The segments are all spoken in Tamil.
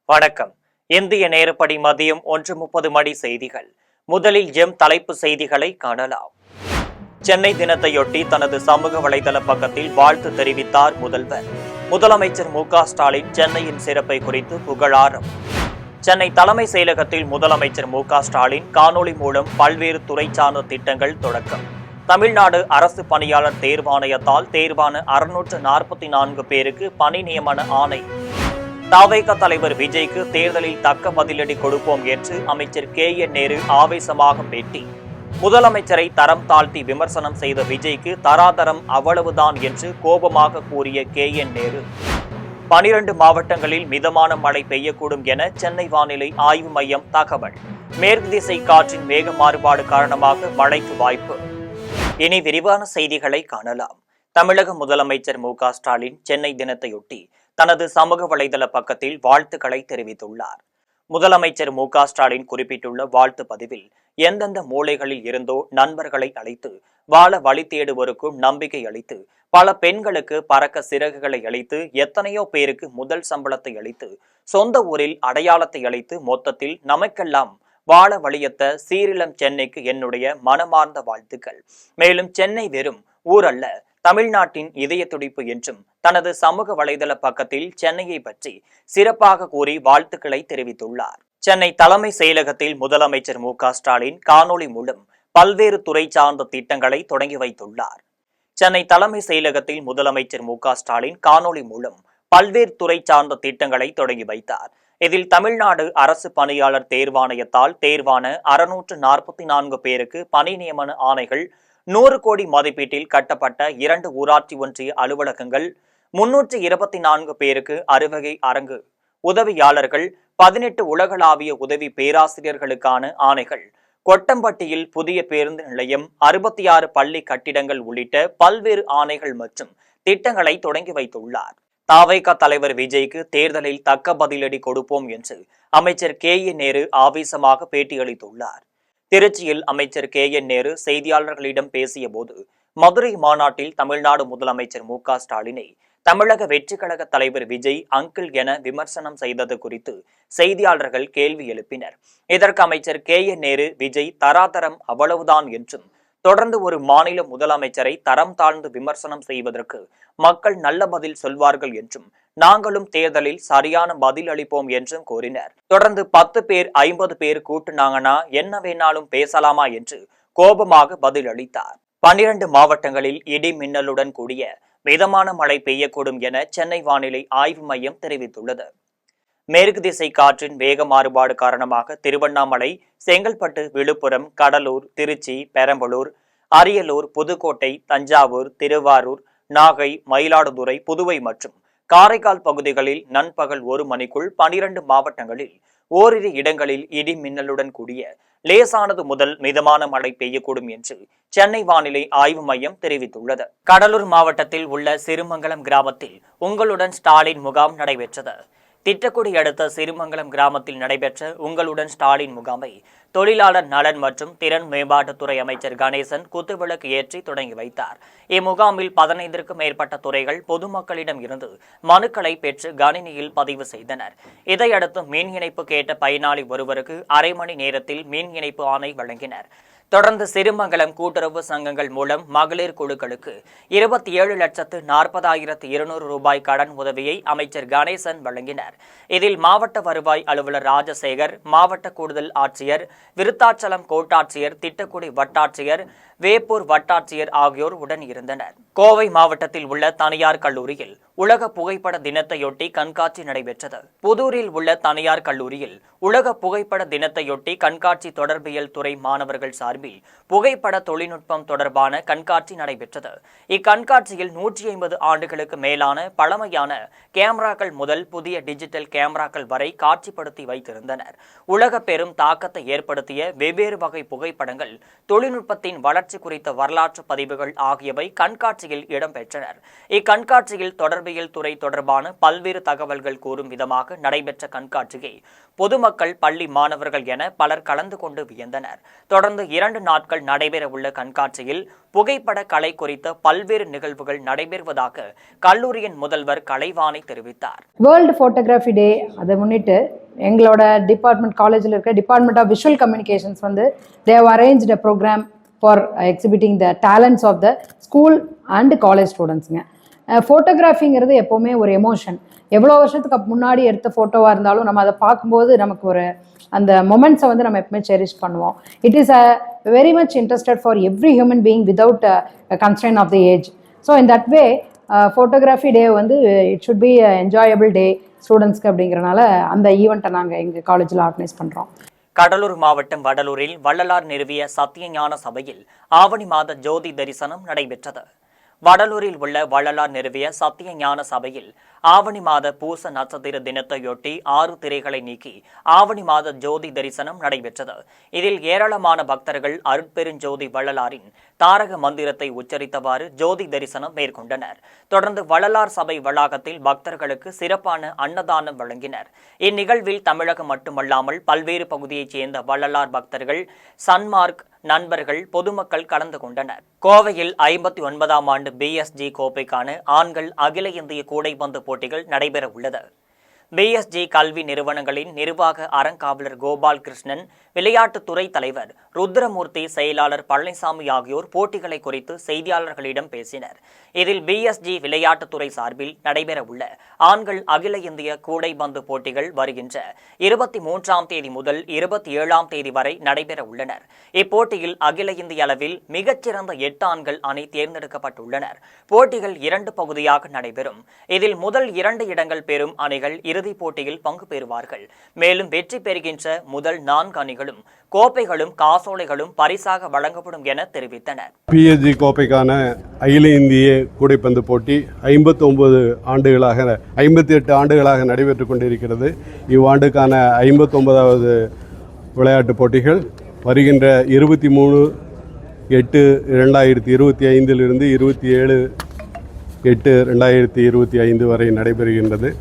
வணக்கம். இந்திய நேரப்படி மதியம் 1:30 மணி செய்திகள். முதலில் தலைப்பு செய்திகளை காணலாம். சென்னை தினத்தையொட்டி தனது சமூக வலைதள பக்கத்தில் வாழ்த்து தெரிவித்தார் முதல்வர். முதலமைச்சர் மு.க.ஸ்டாலின் சென்னையின் சிறப்பை குறித்து புகழாரம். சென்னை தலைமை செயலகத்தில் முதலமைச்சர் மு.க.ஸ்டாலின் காணொலி மூலம் பல்வேறு துறை சார்ந்த திட்டங்கள் தொடக்கம். தமிழ்நாடு அரசு பணியாளர் தேர்வாணையத்தால் தேர்வான 644 பேருக்கு பணி நியமன ஆணை. தவேக தலைவர் விஜய்க்கு தேர்தலில் தக்க பதிலடி கொடுப்போம் என்று அமைச்சர் கே.என். நேரு ஆவேசமாக பேட்டி. முதலமைச்சரை தரம் தாழ்த்தி விமர்சனம் செய்த விஜய்க்கு தராதரம் அவ்வளவுதான் என்று கோபமாக கூறிய கே.என். நேரு. 12 மாவட்டங்களில் மிதமான மழை பெய்யக்கூடும் என சென்னை வானிலை ஆய்வு மையம் தகவல். மேற்கு திசை காற்றின் வேக மாறுபாடு காரணமாக மழைக்கு வாய்ப்பு. இனி விரிவான செய்திகளை காணலாம். தமிழக முதலமைச்சர் மு.க.ஸ்டாலின் சென்னை தினத்தையொட்டி தனது சமூக வலைதள பக்கத்தில் வாழ்த்துக்களை தெரிவித்துள்ளார். முதலமைச்சர் மு.க.ஸ்டாலின் குறிப்பிட்டுள்ள வாழ்த்து பதிவில் எந்தெந்த மூலைகளில் இருந்தோ நண்பர்களை அழைத்து வாழ வழி தேடுவோருக்கும் நம்பிக்கை அளித்து, பல பெண்களுக்கு பறக்க சிறகுகளை அளித்து, எத்தனையோ பேருக்கு முதல் சம்பளத்தை அளித்து, சொந்த ஊரில் அடையாளத்தை அளித்து, மொத்தத்தில் நமக்கெல்லாம் வாழ வழியத்த சீரிளம் சென்னைக்கு என்னுடைய மனமார்ந்த வாழ்த்துக்கள். மேலும் சென்னை வெறும் ஊர் அல்ல, தமிழ்நாட்டின் இதய துடிப்பு என்றும் தனது சமூக வலைதள பக்கத்தில் சென்னையை பற்றி சிறப்பாக கூறி வாழ்த்துக்களை தெரிவித்துள்ளார். சென்னை தலைமை செயலகத்தில் முதலமைச்சர் மு.க.ஸ்டாலின் காணொலி மூலம் பல்வேறு துறை சார்ந்த திட்டங்களை தொடங்கி வைத்துள்ளார். சென்னை தலைமை செயலகத்தில் முதலமைச்சர் மு.க.ஸ்டாலின் காணொலி மூலம் பல்வேறு துறை சார்ந்த திட்டங்களை தொடங்கி வைத்தார். இதில் தமிழ்நாடு அரசு பணியாளர் தேர்வாணையத்தால் தேர்வான 644 பேருக்கு பணி நியமன ஆணைகள், 100 கோடி மதிப்பீட்டில் கட்டப்பட்ட 2 ஊராட்சி ஒன்றிய அலுவலகங்கள், 324 பேருக்கு அறுவகை அரங்கு உதவியாளர்கள், 18 உலகளாவிய உதவி பேராசிரியர்களுக்கான ஆணைகள், கொட்டம்பட்டியில் புதிய பேருந்து நிலையம், 66 பள்ளி கட்டிடங்கள் உள்ளிட்ட பல்வேறு ஆணைகள் மற்றும் திட்டங்களை தொடங்கி வைத்துள்ளார். தவேக தலைவர் விஜய்க்கு தேர்தலில் தக்க பதிலடி கொடுப்போம் என்று அமைச்சர் கே.என். நேரு ஆவேசமாக பேட்டியளித்துள்ளார். திருச்சியில் அமைச்சர் கே.என். நேரு செய்தியாளர்களிடம் பேசிய போது, மதுரை மாநாட்டில் தமிழ்நாடு முதலமைச்சர் மு.க.ஸ்டாலினை தமிழக வெற்றி கழக தலைவர் விஜய் அங்கிள் என விமர்சனம் செய்தது குறித்து செய்தியாளர்கள் கேள்வி எழுப்பினர். இதற்கு அமைச்சர் கே.என். நேரு, விஜய் தராதரம் அவ்வளவுதான் என்றும், தொடர்ந்து ஒரு மாநில முதலமைச்சரை தரம் தாழ்ந்து விமர்சனம் செய்வதற்கு மக்கள் நல்ல பதில் சொல்வார்கள் என்றும், நாங்களும் தேர்தலில் சரியான பதில் அளிப்போம் என்றும் கூறினர். தொடர்ந்து 10 பேர் 50 பேர் கூட்டுனாங்கன்னா என்ன வேணாலும் பேசலாமா என்று கோபமாக பதில் அளித்தார். 12 மாவட்டங்களில் இடி மின்னலுடன் கூடிய மிதமான மழை பெய்யக்கூடும் என சென்னை வானிலை ஆய்வு மையம் தெரிவித்துள்ளது. மேற்கு திசை காற்றின் வேக மாறுபாடு காரணமாக திருவண்ணாமலை, செங்கல்பட்டு, விழுப்புரம், கடலூர், திருச்சி, பெரம்பலூர், அரியலூர், புதுக்கோட்டை, தஞ்சாவூர், திருவாரூர், நாகை, மயிலாடுதுறை, புதுவை மற்றும் காரைக்கால் பகுதிகளில் நண்பகல் 1 மணிக்குள் 12 மாவட்டங்களில் ஓரிரு இடங்களில் இடி மின்னலுடன் கூடிய லேசானது முதல் மிதமான மழை பெய்யக்கூடும் என்று சென்னை வானிலை ஆய்வு மையம் தெரிவித்துள்ளது. கடலூர் மாவட்டத்தில் உள்ள சிறுமங்கலம் கிராமத்தில் உங்களுடன் ஸ்டாலின் முகாம் நடைபெற்றது. திட்டக்குடி அடுத்த சிறுமங்கலம் கிராமத்தில் நடைபெற்ற உங்களுடன் ஸ்டாலின் முகாமை தொழிலாளர் நலன் மற்றும் திறன் மேம்பாட்டுத்துறை அமைச்சர் கணேசன் குத்துவிளக்கு ஏற்றி தொடங்கி வைத்தார். இம்முகாமில் 15க்கும் மேற்பட்ட துறைகள் பொதுமக்களிடம் இருந்து மனுக்களை பெற்று கணினியில் பதிவு செய்தனர். இதையடுத்து மின் இணைப்பு கேட்ட பயனாளி ஒருவருக்கு அரை மணி நேரத்தில் மின் இணைப்பு ஆணை வழங்கினர். தொடர்ந்து சிறுமங்கலம் கூட்டுறவு சங்கங்கள் மூலம் மகளிர் குழுக்களுக்கு 27,40,200 ரூபாய் கடன் உதவியை அமைச்சர் கணேசன் வழங்கினார். இதில் மாவட்ட வருவாய் அலுவலர் ராஜசேகர், மாவட்ட கூடுதல் ஆட்சியர், விருத்தாச்சலம் கோட்டாட்சியர், திட்டக்குடி வட்டாட்சியர், வேப்பூர் வட்டாட்சியர் ஆகியோர் உடன் இருந்தனர். கோவை மாவட்டத்தில் உள்ள தனியார் கல்லூரியில் உலக புகைப்பட தினத்தையொட்டி கண்காட்சி நடைபெற்றது. புதூரில் உள்ள தனியார் கல்லூரியில் உலக புகைப்பட தினத்தையொட்டி கண்காட்சி தொடர்பியல் துறை மாணவர்கள் சார்பில் புகைப்பட தொழில்நுட்பம் தொடர்பான கண்காட்சி நடைபெற்றது. இக்கண்காட்சியில் 150 ஆண்டுகளுக்கு மேலான பழமையான கேமராக்கள் முதல் புதிய டிஜிட்டல் கேமராக்கள் வரை காட்சிப்படுத்தி வைத்திருந்தனர். உலக பெரும் தாக்கத்தை ஏற்படுத்திய வெவ்வேறு வகை புகைப்படங்கள், தொழில்நுட்பத்தின் வளர்ச்சி குறித்த வரலாற்று பதிவுகள் ஆகியவை கண்காட்சியில் இடம்பெற்றனர். இக்கண்காட்சியில் தொடர்பு வாழ்வியல் துறை தொடர்பான பல்வேறு தகவல்கள் கூறும் விதமாக நடைபெற்ற கண்காட்சியை பொதுமக்கள், பள்ளி மாணவர்கள் என பலர் கலந்து கொண்டு வியந்தனர். தொடர்ந்து 2 நாட்கள் நடைபெறவுள்ள கண்காட்சியில் புகைப்பட கலை குறித்த பல்வேறு நிகழ்வுகள் நடைபெறுவதாக கல்லூரியின் முதல்வர் கலைவாணி தெரிவித்தார். வேர்ல்டு போட்டோகிராஃபி டே அதை முன்னிட்டு எங்களோட டிபார்ட்மெண்ட், காலேஜில் இருக்க department of visual communications they have arranged a program for exhibiting the talents of the school and college ஸ்டூடெண்ட்ஸுங்க. ஃபோட்டோகிராஃபிங்கிறது எப்போவுமே ஒரு எமோஷன். எவ்வளோ வருஷத்துக்கு முன்னாடி எடுத்த ஃபோட்டோவாக இருந்தாலும் நம்ம அதை பார்க்கும்போது நமக்கு ஒரு அந்த மொமெண்ட்ஸை நம்ம எப்பவுமே செரிஷ் பண்ணுவோம். It is a very much interested for every human being without constrain of the age. So in that way photography day it should be enjoyable day ஸ்டூடெண்ட்ஸ்க்கு. அப்படிங்கிறனால அந்த ஈவெண்ட்டை நாங்கள் எங்கள் காலேஜில் ஆர்கனைஸ் பண்ணுறோம். கடலூர் மாவட்டம் வடலூரில் வள்ளலார் நிறுவிய சத்தியஞான சபையில் ஆவணி மாத ஜோதி தரிசனம் நடைபெற்றது. வடலூரில் உள்ள வள்ளலார் நிறுவிய சத்தியஞான சபையில் ஆவணி மாத பூச நட்சத்திர தினத்தையொட்டி 6 திரைகளை நீக்கி ஆவணி மாத ஜோதி தரிசனம் நடைபெற்றது. இதில் ஏராளமான பக்தர்கள் அருட்பெருஞ்சோதி வள்ளலாரின் தாரக மந்திரத்தை உச்சரித்தவாறு ஜோதி தரிசனம் மேற்கொண்டனர். தொடர்ந்து வள்ளலார் சபை வளாகத்தில் பக்தர்களுக்கு சிறப்பான அன்னதானம் வழங்கினர். இந்நிகழ்வில் தமிழகம் மட்டுமல்லாமல் பல்வேறு பகுதியைச் சேர்ந்த வள்ளலார் பக்தர்கள், சன்மார்க் நண்பர்கள், பொதுமக்கள் கலந்து கொண்டனர். கோவையில் 59ஆம் ஆண்டு BSG கோப்பைக்கான ஆண்கள் அகில இந்திய கூடைப்பந்து போட்டிகள் நடைபெற உள்ளது. BSG கல்வி நிறுவனங்களின் நிர்வாக அறங்காவலர் கோபால் கிருஷ்ணன், விளையாட்டுத்துறை தலைவர் ருத்ரமூர்த்தி, செயலாளர் பழனிசாமி ஆகியோர் போட்டிகளை குறித்து செய்தியாளர்களிடம் பேசினர். இதில் BSG விளையாட்டுத்துறை சார்பில் நடைபெறவுள்ள ஆண்கள் அகில இந்திய கூடைப்பந்து போட்டிகள் வருகின்ற 23ஆம் தேதி முதல் 27ஆம் தேதி வரை நடைபெற உள்ளனர். இப்போட்டியில் அகில இந்திய அளவில் மிகச்சிறந்த 8 ஆண்கள் அணி தேர்ந்தெடுக்கப்பட்டுள்ளனர். போட்டிகள் 2 பகுதியாக நடைபெறும். இதில் முதல் 2 இடங்கள் பெறும் அணிகள் இறுதிப் போட்டியில் பங்கு பெறுவார்கள். மேலும் வெற்றி பெறுகின்ற முதல் 4 அணிகளும் கோப்பைகளும் காசோலைகளும் பரிசாக வழங்கப்படும் என தெரிவித்தனர். PSG கோப்பைக்கான அகில இந்திய கூடைப்பந்து போட்டி 58 ஆண்டுகளாக நடைபெற்றுக் கொண்டிருக்கிறது. இவ்வாண்டுக்கான 59வது விளையாட்டுப் போட்டிகள் வருகின்ற 23/8/2025 27/8/2025 வரை நடைபெறுகின்றது.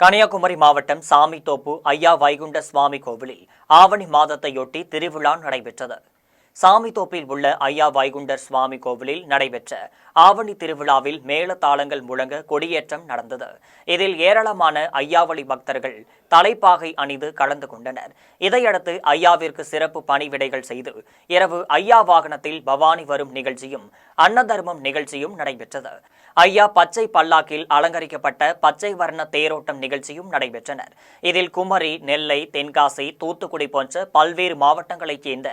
கன்னியாகுமரி மாவட்டம் சாமித்தோப்பு ஐயா வைகுண்ட சுவாமி கோவிலில் ஆவணி மாதத்தையொட்டி திருவிழா நடைபெற்றது. சாமித்தோப்பில் உள்ள ஐயா வைகுண்டர் சுவாமி கோவிலில் நடைபெற்ற ஆவணி திருவிழாவில் மேளதாளங்கள் முழங்க கொடியேற்றம் நடந்தது. இதில் ஏராளமான ஐயாவளி பக்தர்கள் தலைப்பாகை அணிந்து கலந்து கொண்டனர். இதையடுத்து ஐயாவிற்கு சிறப்பு பணிவிடைகள் செய்து இரவு ஐயா வாகனத்தில் பவானி வரும் நிகழ்ச்சியும் அன்னதர்மம் நிகழ்ச்சியும் நடைபெற்றது. ஐயா பச்சை பல்லாக்கில் அலங்கரிக்கப்பட்ட பச்சை வர்ண தேரோட்டம் நிகழ்ச்சியும் நடைபெற்றனர். இதில் குமரி, நெல்லை, தென்காசி, தூத்துக்குடி போன்ற பல்வேறு மாவட்டங்களைச் சேர்ந்த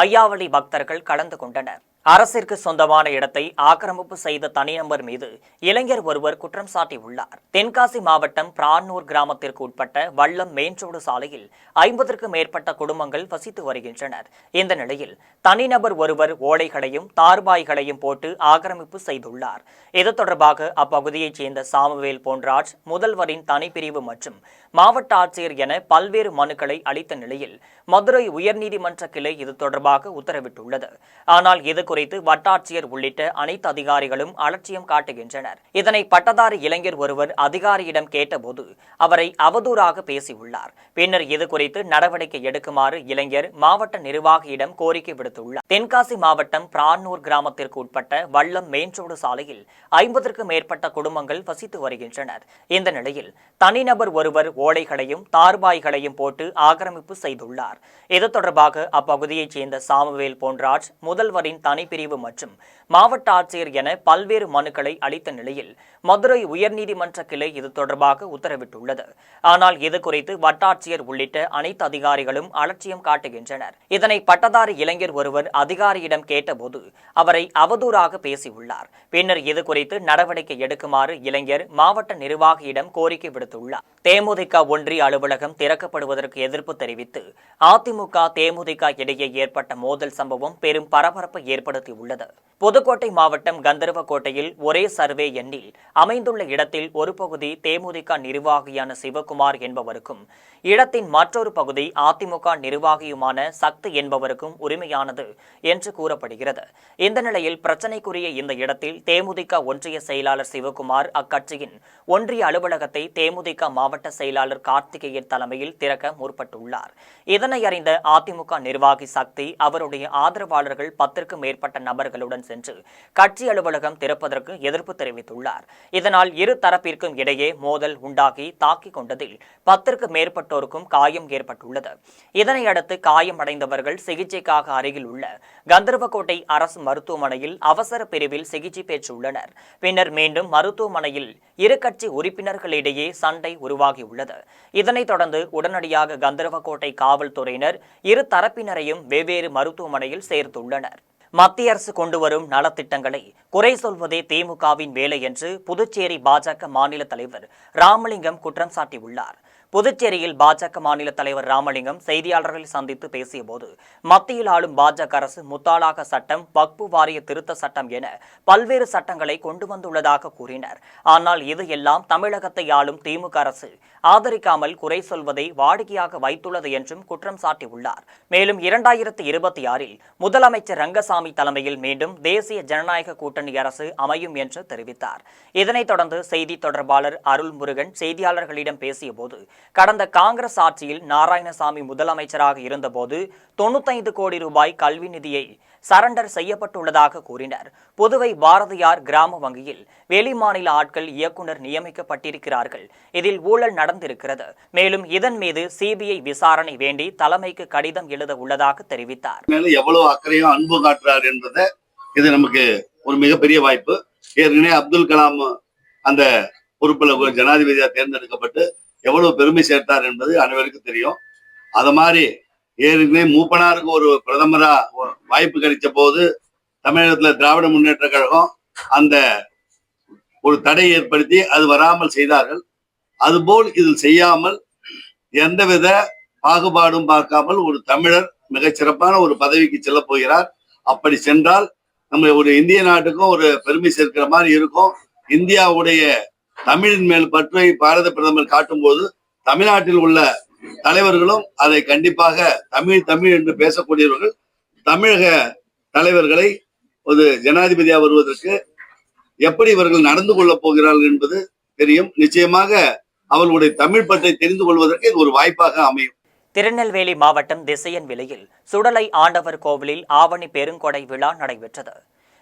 ஐயாவளி பக்தர்கள் கலந்து கொண்டனர். அரசிற்கு சொந்தமான இடத்தை ஆக்கிரமிப்பு செய்த தனிநபர் மீது இளைஞர் ஒருவர் குற்றம் சாட்டியுள்ளார். தென்காசி மாவட்டம் பிரான்னூர் கிராமத்திற்கு உட்பட்ட வல்லம் மெயின்ரோடு சாலையில் 50க்கும் மேற்பட்ட குடும்பங்கள் வசித்து வருகின்றனர். இந்த நிலையில் தனிநபர் ஒருவர் ஓடைகளையும் தார்பாய்களையும் போட்டு ஆக்கிரமிப்பு செய்துள்ளார். இது தொடர்பாக அப்பகுதியைச் சேர்ந்த சாமுவேல் பொன்ராஜ் முதல்வரின் தனிப்பிரிவு மற்றும் மாவட்ட ஆட்சியர் என பல்வேறு மனுக்களை அளித்த நிலையில் மதுரை உயர்நீதிமன்ற கிளை இது தொடர்பாக உத்தரவிட்டுள்ளது. ஆனால் இது குறித்து வட்டாட்சியர் உள்ளிட்ட அனைத்து அதிகாரிகளும் அலட்சியம் காட்டுகின்றனர். இதனை பட்டதாரி இளைஞர் ஒருவர் அதிகாரியிடம் கேட்டபோது அவரை அவதூறாக பேசியுள்ளார். பின்னர் இது குறித்து நடவடிக்கை எடுக்குமாறு இளைஞர் மாவட்ட நிர்வாகியிடம் கோரிக்கை விடுத்துள்ளார். தென்காசி மாவட்டம் பிரான்னூர் கிராமத்திற்கு உட்பட்ட வல்லம் மெயின்ரோடு சாலையில் 50க்கும் மேற்பட்ட குடும்பங்கள் வசித்து வருகின்றனர். இந்த நிலையில் தனிநபர் ஒருவர் ஓடைகளையும் தார்பாய்களையும் போட்டு ஆக்கிரமிப்பு செய்துள்ளார். இது தொடர்பாக அப்பகுதியைச் சேர்ந்த சாமுவேல் பொன்ராஜ் முதல்வரின் தனிப்பிரிவு மற்றும் மாவட்ட ஆட்சியர் என பல்வேறு மனுக்களை அளித்த நிலையில் மதுரை உயர்நீதிமன்ற கிளை இது தொடர்பாக உத்தரவிட்டுள்ளது. ஆனால் இது குறித்து வட்டாட்சியர் உள்ளிட்ட அனைத்து அதிகாரிகளும் அலட்சியம் காட்டுகின்றனர். இதனை பட்டதாரி இளைஞர் ஒருவர் அதிகாரியிடம் கேட்டபோது அவரை அவதூறாக பேசியுள்ளார். பின்னர் இது குறித்து நடவடிக்கை எடுக்குமாறு இளைஞர் மாவட்ட நிர்வாகியிடம் கோரிக்கை விடுத்துள்ளார். தேமுதிக ஒன்றிய அலுவலகம் திறக்கப்படுவதற்கு எதிர்ப்பு தெரிவித்து அதிமுக தேமுதிக இடையே ஏற்பட்ட மோதல் சம்பவம் பெரும் பரபரப்பை ஏற்படுத்தி ஏற்படுத்தியுள்ளது. புதுக்கோட்டை மாவட்டம் கந்தர்வக்கோட்டையில் ஒரே சர்வே எண்ணில் அமைந்துள்ள இடத்தில் ஒரு பகுதி தேமுதிக நிர்வாகியான சிவகுமார் என்பவருக்கும், இடத்தின் மற்றொரு பகுதி அதிமுக நிர்வாகியுமான சக்தி என்பவருக்கும் உரிமையானது என்று கூறப்படுகிறது. இந்த நிலையில் பிரச்சினைக்குரிய இந்த இடத்தில் தேமுதிக ஒன்றிய செயலாளர் சிவகுமார் அக்கட்சியின் ஒன்றிய அலுவலகத்தை தேமுதிக மாவட்ட செயலாளர் கார்த்திகேயன் தலைமையில் திறக்க முற்பட்டுள்ளார். இதனை அறிந்த அதிமுக நிர்வாகி சக்தி அவருடைய ஆதரவாளர்கள் 10க்கும் மேற்பட்ட நபர்களுடன் சென்று கட்சி அலுவலகம் திறப்பதற்கு எதிர்ப்பு தெரிவித்துள்ளார். இதனால் இரு தரப்பிற்கும் இடையே மோதல் உண்டாகி தாக்கிக் கொண்டதில் 10க்கும் மேற்பட்டோருக்கும் காயம் ஏற்பட்டுள்ளது. இதனையடுத்து காயமடைந்தவர்கள் சிகிச்சைக்காக அருகில் உள்ள கந்தர்வக்கோட்டை அரசு மருத்துவமனையில் அவசர பிரிவில் சிகிச்சை பெற்றுள்ளனர். பின்னர் மீண்டும் மருத்துவமனையில் இரு கட்சி உறுப்பினர்களிடையே சண்டை உருவாகியுள்ளது. இதனைத் தொடர்ந்து உடனடியாக கந்தர்வக்கோட்டை காவல்துறையினர் இரு தரப்பினரையும் வெவ்வேறு மருத்துவமனையில் சேர்த்துள்ளனர். மத்திய அரசு கொண்டுவரும் நலத்திட்டங்களை குறை சொல்வதே திமுகவின் வேலை என்று புதுச்சேரி பாஜக மாநில தலைவர் ராமலிங்கம் குற்றம் சாட்டியுள்ளார். புதுச்சேரியில் பாஜக மாநில தலைவர் ராமலிங்கம் செய்தியாளர்களை சந்தித்து பேசியபோது, மத்தியில் ஆளும் பாஜக அரசு முத்தாலாக சட்டம், வக்பு வாரிய திருத்த சட்டம் என பல்வேறு சட்டங்களை கொண்டு வந்துள்ளதாக கூறினர். ஆனால் இது எல்லாம் தமிழகத்தை ஆளும் திமுக அரசு ஆதரிக்காமல் குறை சொல்வதை வாடிக்கையாக வைத்துள்ளது என்றும் குற்றம் சாட்டியுள்ளார். மேலும் 2026இல் முதலமைச்சர் ரங்கசாமி தலைமையில் மீண்டும் தேசிய ஜனநாயக கூட்டணி அரசு அமையும் என்று தெரிவித்தார். இதனைத் தொடர்ந்து செய்தி தொடர்பாளர் அருள்முருகன் செய்தியாளர்களிடம் பேசியபோது, கடந்த காங்கிரஸ் ஆட்சியில் நாராயணசாமி முதலமைச்சராக இருந்தபோது 95 கோடி ரூபாய் கல்வி நிதியை சரண்டர் செய்யப்பட்டுள்ளதாக கூறினர். புதுவை பாரதியார் கிராம வங்கியில் வெளிமாநில ஆட்கள் இயக்குநர் நியமிக்கப்பட்டிருக்கிறார்கள். இதில் ஊழல் நடந்திருக்கிறது. மேலும் இதன் மீது சிபிஐ விசாரணை வேண்டி தலைமைக்கு கடிதம் எழுத உள்ளதாக தெரிவித்தார். எவ்வளவு அக்கறையும் அன்பு காட்டுறார் என்பதை இது நமக்கு ஒரு மிகப்பெரிய வாய்ப்பு. ஏற்கனவே அப்துல் கலாம் அந்த பொறுப்புல ஜனாதிபதியா தேர்ந்தெடுக்கப்பட்டு எவ்வளவு பெருமை சேர்த்தார் என்பது அனைவருக்கும் தெரியும். அத மாதிரி ஏற்கனவே மூப்பனாருக்கு ஒரு பிரதமரா வாய்ப்பு கிடைச்ச போது தமிழகத்துல திராவிட முன்னேற்ற கழகம் அந்த ஒரு தடை ஏற்படுத்தி அது வராமல் செய்தார்கள். அதுபோல் இதில் செய்யாமல் எந்தவித பாகுபாடும் பார்க்காமல் ஒரு தமிழர் மிகச்சிறப்பான ஒரு பதவிக்கு செல்ல போகிறார். அப்படி சென்றால் நம்ம ஒரு இந்திய நாட்டுக்கும் ஒரு பெருமை சேர்க்கிற மாதிரி இருக்கும். இந்தியாவுடைய தமிழின் மேல் பற்றை பாரத பிரதமர் காட்டும் போது தமிழ்நாட்டில் உள்ள தலைவர்களும் அதை கண்டிப்பாக தமிழ் தமிழ் என்று பேசக்கூடியவர்கள் தமிழக தலைவர்களை ஒரு ஜனாதிபதியா வருவதற்கு எப்படி இவர்கள் நடந்து கொள்ளப் போகிறார்கள் என்பது தெரியும். நிச்சயமாக அவர்களுடைய தமிழ் பற்றை தெரிந்து கொள்வதற்கு இது ஒரு வாய்ப்பாக அமையும். திருநெல்வேலி மாவட்டம் திசையன்விலையில் சுடலை ஆண்டவர் கோவிலில் ஆவணி பெருங்கொடை விழா நடைபெற்றது.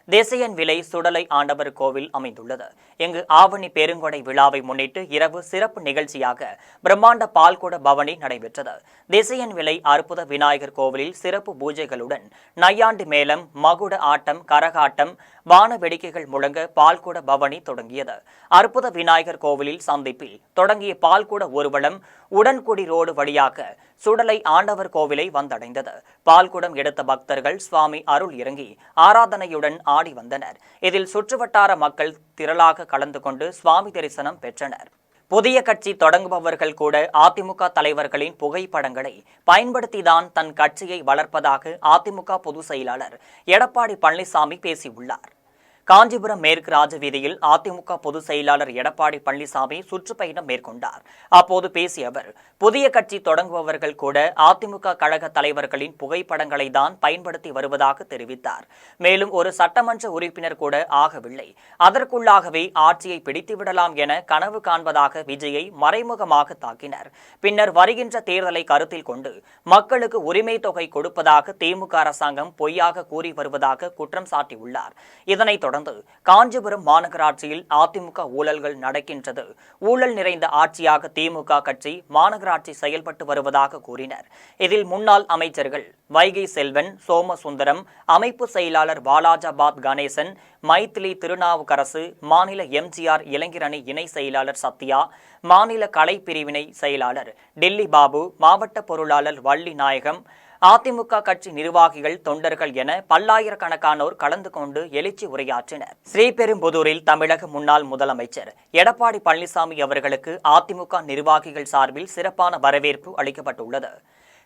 திசையன்விலை சுடலை ஆண்டவர் கோவில் அமைந்துள்ளது. இங்கு ஆவணி பெருங்கொடை விழாவை முன்னிட்டு இரவு சிறப்பு நிகழ்ச்சியாக பிரம்மாண்ட பால்குட பவனி நடைபெற்றது. திசையன்விலை அற்புத விநாயகர் கோவிலில் சிறப்பு பூஜைகளுடன் நையாண்டி மேளம், மகுட ஆட்டம், கரகாட்டம், வான வேடிக்கைகள் முழங்க பால்குட பவனி தொடங்கியது. அற்புத விநாயகர் கோவிலில் சந்திப்பில் தொடங்கிய பால்குட ஊர்வலம் உடன்குடி ரோடு வழியாக சுடலை ஆண்டவர் கோவிலை வந்தடைந்தது. பால்குடம் எடுத்த பக்தர்கள் சுவாமி அருள் இறங்கி ஆராதனையுடன் ஆடி வந்தனர். இதில் சுற்றுவட்டார மக்கள் திரளாக கலந்து கொண்டு சுவாமி தரிசனம் பெற்றனர். புதிய கட்சி தொடங்குபவர்கள் கூட அதிமுக தலைவர்களின் புகைப்படங்களை பயன்படுத்திதான் தன் கட்சியை வளர்ப்பதாக அதிமுக பொதுச் செயலாளர் எடப்பாடி பழனிசாமி பேசியுள்ளார். காஞ்சிபுரம் மேற்கு ராஜவீதியில் அதிமுக பொதுச் செயலாளர் எடப்பாடி பழனிசாமி சுற்றுப்பயணம் மேற்கொண்டார். அப்போது பேசிய அவர், புதிய கட்சி தொடங்குபவர்கள் கூட அதிமுக கழக தலைவர்களின் புகைப்படங்களை தான் பயன்படுத்தி வருவதாக தெரிவித்தார். மேலும் ஒரு சட்டமன்ற உறுப்பினர் கூட ஆகவில்லை, அதற்குள்ளாகவே ஆட்சியை பிடித்துவிடலாம் என கனவு காண்பதாக விஜயை மறைமுகமாக தாக்கினர். பின்னர் வருகின்ற தேர்தலை கருத்தில் கொண்டு மக்களுக்கு உரிமை தொகை கொடுப்பதாக திமுக அரசாங்கம் பொய்யாக கூறி வருவதாக குற்றம் சாட்டியுள்ளார். இதனைத் தொடர்ந்து காஞ்சிபுரம் மாநகராட்சியில் அதிமுக ஊழல்கள் நடக்கின்றது, ஊழல் நிறைந்த ஆட்சியாக திமுக கட்சி மாநகராட்சி செயல்பட்டு வருவதாக கூறினர். இதில் முன்னாள் அமைச்சர்கள் வைகை செல்வன், சோமசுந்தரம், அமைப்பு செயலாளர் வாலாஜாபாத் கணேசன், மைத்திலி திருநாவுக்கரசு, மாநில எம்ஜிஆர் இளைஞரணி இணை செயலாளர் சத்யா, மாநில கலை பிரிவினை செயலாளர் டெல்லி பாபு, மாவட்ட பொருளாளர் வள்ளி நாயகம், அதிமுக கட்சி நிர்வாகிகள், தொண்டர்கள் என பல்லாயிரக்கணக்கானோர் கலந்து கொண்டு எழுச்சி உரையாற்றினர். ஸ்ரீபெரும்புதூரில் தமிழக முன்னாள் முதலமைச்சர் எடப்பாடி பழனிசாமி அவர்களுக்கு அதிமுக நிர்வாகிகள் சார்பில் சிறப்பான வரவேற்பு அளிக்கப்பட்டுள்ளது.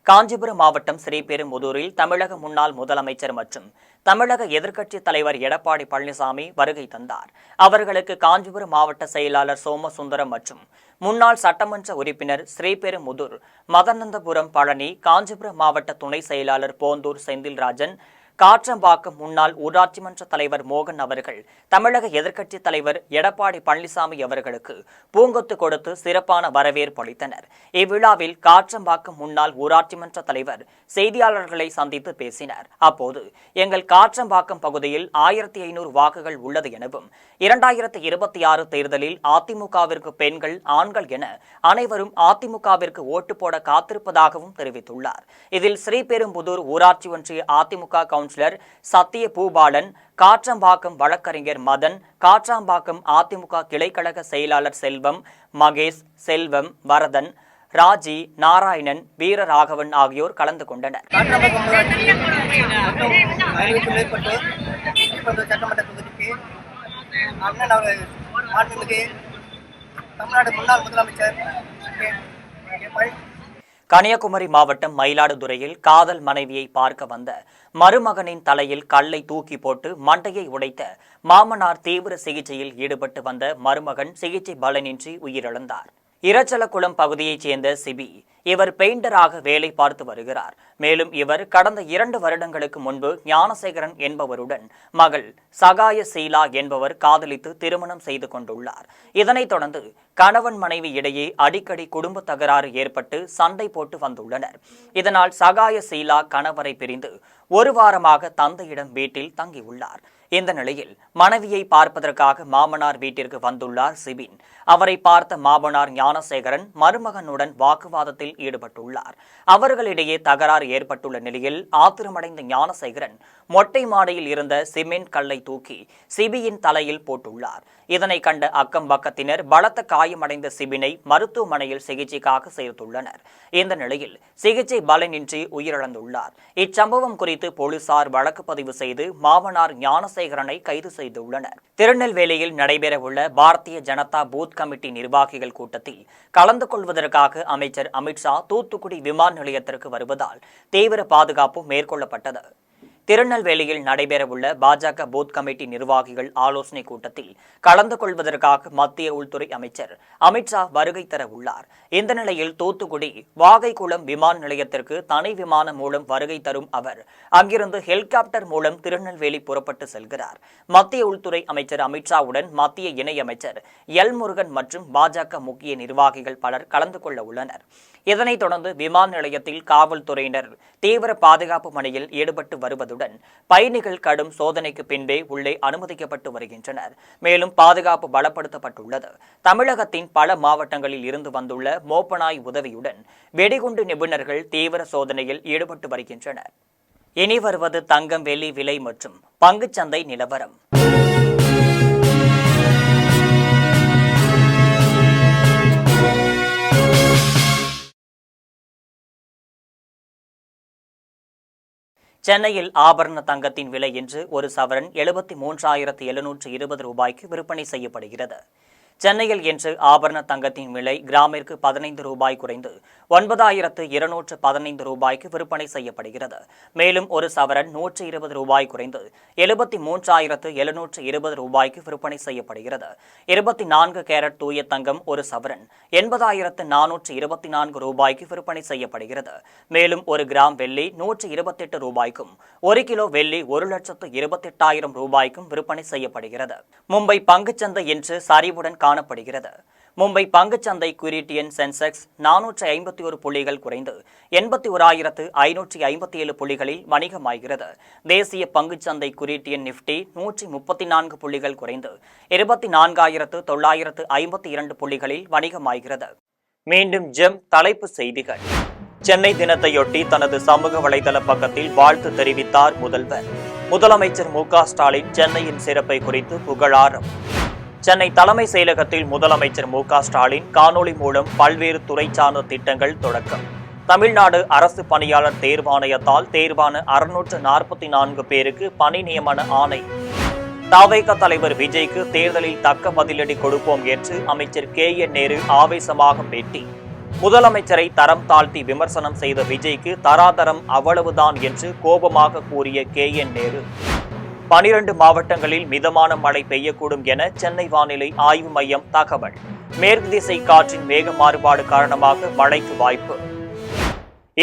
காஞ்சிபுரம் மாவட்டம் ஸ்ரீபெரும்புதூரில் தமிழக முன்னாள் முதலமைச்சர் மற்றும் தமிழக எதிர்க்கட்சித் தலைவர் எடப்பாடி பழனிசாமி வருகை தந்தார். அவர்களுக்கு காஞ்சிபுரம் மாவட்ட செயலாளர் சோமசுந்தரம் மற்றும் முன்னாள் சட்டமன்ற உறுப்பினர் ஸ்ரீபெரும்புதூர் மதனந்தபுரம் பழனி, காஞ்சிபுரம் மாவட்ட துணை செயலாளர் போந்தூர் செந்தில்ராஜன், காற்றம்பாக்கம் முன்னாள் ஊராட்சி மன்ற தலைவர் மோகன் அவர்கள் தமிழக எதிர்க்கட்சித் தலைவர் எடப்பாடி பழனிசாமி அவர்களுக்கு பூங்கொத்து கொடுத்து சிறப்பான வரவேற்பு அளித்தனர். இவ்விழாவில் காற்றம்பாக்கம் முன்னாள் ஊராட்சி மன்ற தலைவர் செய்தியாளர்களை சந்தித்து பேசினார். அப்போது எங்கள் காற்றம்பாக்கம் பகுதியில் 1500 வாக்குகள் உள்ளது எனவும் 2026 தேர்தலில் அதிமுகவிற்கு பெண்கள், ஆண்கள் என அனைவரும் அதிமுகவிற்கு ஓட்டு போட காத்திருப்பதாகவும் தெரிவித்துள்ளார். இதில் ஸ்ரீபெரும்புதூர் ஊராட்சி ஒன்றிய அதிமுக கவுன்சிலர் சத்திய பூபாலன், காற்றம்பாக்கம் வழக்கறிஞர் மதன், காற்றம்பாக்கம் அதிமுக கிளைக்கழக செயலாளர் செல்வம், மகேஷ், செல்வம், வரதன், ராஜி, நாராயணன், வீரராகவன் ஆகியோர் கலந்து கொண்டனர். கன்னியாகுமரி மாவட்டம் மயிலாடுதுறையில் காதல் மனைவியை பார்க்க வந்த மருமகனின் தலையில் கல்லை தூக்கி போட்டு மண்டையை உடைத்த மாமனார் தீவிர சிகிச்சையில் ஈடுபட்டு வந்த மருமகன் சிகிச்சை பலனின்றி உயிரிழந்தார். இரச்சலகுளம் பகுதியைச் சேர்ந்த சிபி இவர் பெயிண்டராக வேலை பார்த்து வருகிறார். மேலும் இவர் கடந்த 2 வருடங்களுக்கு முன்பு ஞானசேகரன் என்பவருடன் மகள் சகாய சீலா என்பவர் காதலித்து திருமணம் செய்து கொண்டுள்ளார். இதனைத் தொடர்ந்து கணவன் மனைவி இடையே அடிக்கடி குடும்ப தகராறு ஏற்பட்டு சண்டை போட்டு வந்துள்ளனர். இதனால் சகாய சீலா கணவரை பிரிந்து 1 வாரமாக தந்தையிடம் வீட்டில் தங்கியுள்ளார். இந்த நிலையில் மனைவியை பார்ப்பதற்காக மாமனார் வீட்டிற்கு வந்துள்ளார் சிபின். அவரை பார்த்த மாமனார் ஞானசேகரன் மருமகனுடன் வாக்குவாதத்தில் ஈடுபட்டுள்ளார். அவர்களிடையே தகராறு ஏற்பட்டுள்ள நிலையில் ஆத்திரமடைந்த ஞானசேகரன் மொட்டை மாடியில் இருந்த சிமெண்ட் கல்லை தூக்கி சிபியின் தலையில் போட்டுள்ளார். இதனை கண்ட அக்கம் பக்கத்தினர் பலத்த காயமடைந்த சிபினை மருத்துவமனையில் சிகிச்சைக்காக சேர்த்துள்ளனர். இந்த நிலையில் சிகிச்சை பலனின்றி உயிரிழந்துள்ளார். இச்சம்பவம் குறித்து போலீசார் வழக்கு பதிவு செய்து மாமனார் ஞானசேகரனை கைது செய்துள்ளனர். திருநெல்வேலியில் நடைபெறவுள்ள பாரதிய ஜனதா பூத் கமிட்டி நிர்வாகிகள் கூட்டத்தில் கலந்து கொள்வதற்காக அமைச்சர் அமித்ஷா தூத்துக்குடி விமான நிலையத்திற்கு வருவதால் தீவிர பாதுகாப்பு மேற்கொள்ளப்பட்டது. திருநெல்வேலியில் நடைபெறவுள்ள பாஜக பூத் கமிட்டி நிர்வாகிகள் ஆலோசனை கூட்டத்தில் கலந்து கொள்வதற்காக மத்திய உள்துறை அமைச்சர் அமித்ஷா வருகை தர உள்ளார். இந்த நிலையில் தூத்துக்குடி வாகைக்குளம் விமான நிலையத்திற்கு தனி விமானம் மூலம் வருகை தரும் அவர் அங்கிருந்து ஹெலிகாப்டர் மூலம் திருநெல்வேலி புறப்பட்டு செல்கிறார். மத்திய உள்துறை அமைச்சர் அமித்ஷாவுடன் மத்திய இணையமைச்சர் எல் முருகன் மற்றும் பாஜக முக்கிய நிர்வாகிகள் பலர் கலந்து கொள்ள உள்ளனர். இதனைத் தொடர்ந்து விமான நிலையத்தில் காவல்துறையினர் தீவிர பாதுகாப்பு பணியில் ஈடுபட்டு வருவதுடன் பயணிகள் கடும் சோதனைக்கு பின்பே உள்ளே அனுமதிக்கப்பட்டு வருகின்றனர். மேலும் பாதுகாப்பு பலப்படுத்தப்பட்டுள்ளது. தமிழகத்தின் பல மாவட்டங்களில் இருந்து வந்துள்ள மோப்பனாய் உதவியுடன் வெடிகுண்டு நிபுணர்கள் தீவிர சோதனையில் ஈடுபட்டு வருகின்றனர். இனி வருவது தங்கம், வெள்ளி விலை மற்றும் பங்குச்சந்தை நிலவரம். சென்னையில் ஆபரண தங்கத்தின் விலை இன்று ஒரு சவரன் 73,720 ரூபாய்க்கு விற்பனை செய்யப்படுகிறது. சென்னையில் இன்று ஆபரண தங்கத்தின் விலை கிராமிற்கு 15 ரூபாய் குறைந்து 9,215 ரூபாய்க்கு விற்பனை செய்யப்படுகிறது. மேலும் ஒரு சவரன் 120 ரூபாய் குறைந்து 73,720 ரூபாய்க்கு விற்பனை செய்யப்படுகிறது. 24 கேரட் தூய தங்கம் ஒரு சவரன் 80,424 ரூபாய்க்கு விற்பனை செய்யப்படுகிறது. மேலும் ஒரு கிராம் வெள்ளி 128 ரூபாய்க்கும் 1 கிலோ வெள்ளி 1,28,000 ரூபாய்க்கும் விற்பனை செய்யப்படுகிறது. மும்பை பங்குச்சந்தை இன்று சரிவுடன் காணப்படுகிறது. மும்பை பங்குச்சந்தை குறியீட்டு எண் சென்செக்ஸ் 451 புள்ளிகள் குறைந்து 81,557 புள்ளிகளில் வணிகமாகிறது. தேசிய பங்குச்சந்தை குறியீட்டு எண் நிப்டி 134 புள்ளிகள் குறைந்து 24,952 புள்ளிகளில் வணிகமாகிறது. மீண்டும் ஜெம் தலைப்பு செய்திகள். சென்னை தினத்தையொட்டி தனது சமூக வலைதள பக்கத்தில் வாழ்த்து தெரிவித்தார் முதல்வர். முதலமைச்சர் மு க ஸ்டாலின் சென்னையின் சிறப்பை குறித்து புகழாரம். சென்னை தலைமை செயலகத்தில் முதலமைச்சர் மு க ஸ்டாலின் காணொலி மூலம் பல்வேறு துறை சார்ந்த திட்டங்கள் தொடக்கம். தமிழ்நாடு அரசு பணியாளர் தேர்வாணையத்தால் தேர்வான 644 பேருக்கு பணி நியமன ஆணை. தவேக தலைவர் விஜய்க்கு தேர்தலில் தக்க பதிலடி கொடுப்போம் என்று அமைச்சர் கே.என். நேரு ஆவேசமாக பேட்டி. முதலமைச்சரை தரம் தாழ்த்தி விமர்சனம் செய்த விஜய்க்கு தராதரம் அவ்வளவுதான் என்று கோபமாக கூறிய KN நேரு. 12 மாவட்டங்களில் மிதமான மழை பெய்யக்கூடும் என சென்னை வானிலை ஆய்வு மையம் தகவல். மேற்கு திசை காற்றின் வேக மாறுபாடு காரணமாக மழைக்கு வாய்ப்பு.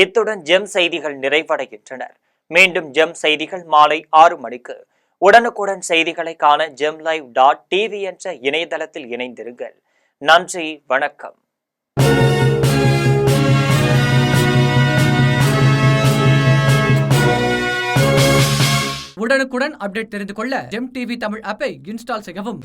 இத்துடன் ஜெம் செய்திகள் நிறைவடைகின்றன. மீண்டும் ஜெம் செய்திகள் மாலை 6 மணிக்கு. உடனுக்குடன் செய்திகளை காண gemlive.tv என்ற இணையதளத்தில் இணைந்திருங்கள். நன்றி, வணக்கம். உடனுக்குடன் அப்டேட் தெரிந்து கொள்ள ஜெம் டிவி தமிழ் ஆப்பை இன்ஸ்டால் செய்யவும்.